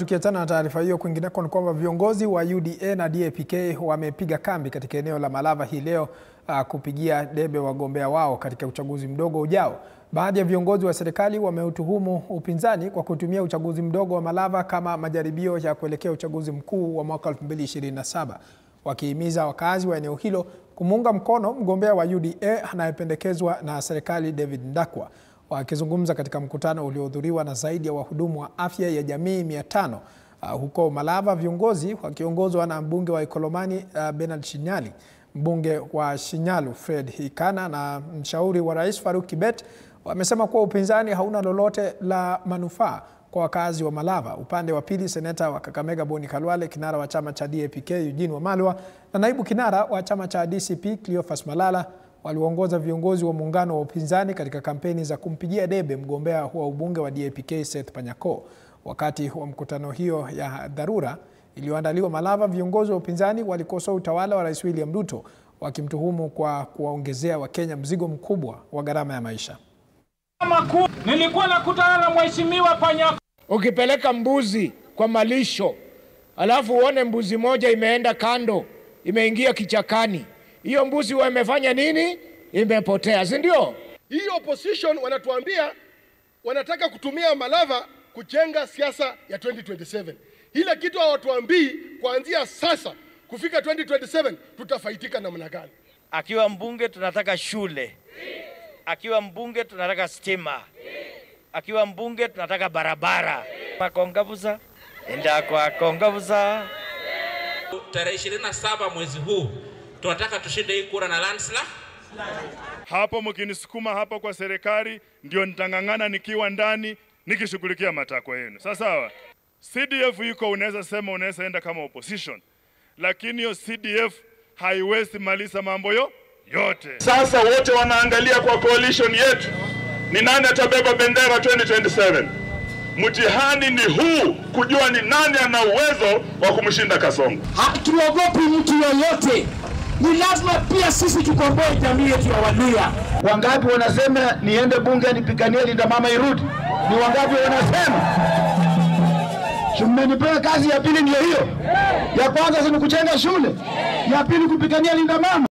Tukiachana na taarifa hiyo, kwingineko ni kwamba viongozi wa UDA na DAP-K wamepiga kambi katika eneo la Malava hii leo kupigia debe wagombea wao katika uchaguzi mdogo ujao. Baadhi ya viongozi wa serikali wameutuhumu upinzani kwa kutumia uchaguzi mdogo wa Malava kama majaribio ya kuelekea uchaguzi mkuu wa mwaka 2027, wakihimiza wakazi wa eneo hilo kumuunga mkono mgombea wa UDA anayependekezwa na serikali David Ndakwa. Wakizungumza katika mkutano uliohudhuriwa na zaidi ya wahudumu wa afya ya jamii 500 huko Malava, viongozi wakiongozwa na mbunge wa Ikolomani Bernard Shinyali, mbunge wa Shinyalu Fred Hikana na mshauri wa Rais Faruk Kibet wamesema kuwa upinzani hauna lolote la manufaa kwa wakazi wa Malava. Upande wa pili, seneta wa Kakamega Boni Khalwale, kinara wa chama cha DAP-K Eugene Wamalwa na naibu kinara wa chama cha DCP Cleophas Malala waliongoza viongozi wa muungano wa upinzani katika kampeni za kumpigia debe mgombea wa ubunge wa DAP-K Seth Panyako. Wakati wa mkutano hiyo ya dharura iliyoandaliwa Malava, viongozi wa upinzani walikosoa utawala wa Rais William Ruto, wakimtuhumu kwa kuwaongezea Wakenya mzigo mkubwa wa gharama ya maisha. Nilikuwa nakutana na mheshimiwa Panyako. Ukipeleka mbuzi kwa malisho, alafu uone mbuzi moja imeenda kando, imeingia kichakani, hiyo mbuzi wamefanya nini? Imepotea, si ndio? Hii opposition wanatuambia wanataka kutumia Malava kujenga siasa ya 2027. Ile kitu hawatuambii kuanzia sasa kufika 2027 tutafaitika namna gani. Akiwa mbunge tunataka shule, akiwa mbunge tunataka stima, akiwa mbunge tunataka barabara. Makongabuza enda kwa kongabuza. Tarehe 27 mwezi huu tunataka tushinde hii kura na landslide. Hapo mkinisukuma hapo kwa serikali ndio nitangangana nikiwa ndani nikishughulikia matakwa yenu. Sawa. CDF yuko, unaweza sema unaweza enda kama opposition, lakini hiyo CDF haiwezi maliza mambo yote. Sasa wote wanaangalia kwa coalition yetu ni nani atabeba bendera 2027. Mtihani ni huu, kujua ni nani ana uwezo wa kumshinda Kasongo. Hatuogopi mtu yoyote. Ni lazima pia sisi tukomboe jamii yetu ya Waluhya. Wangapi wanasema niende bunge nipiganie Linda Mama irudi? Ni wangapi wanasema? Mmenipewa kazi ya pili ndio hiyo. Ya kwanza ni kujenga shule, ya pili kupigania Linda Mama.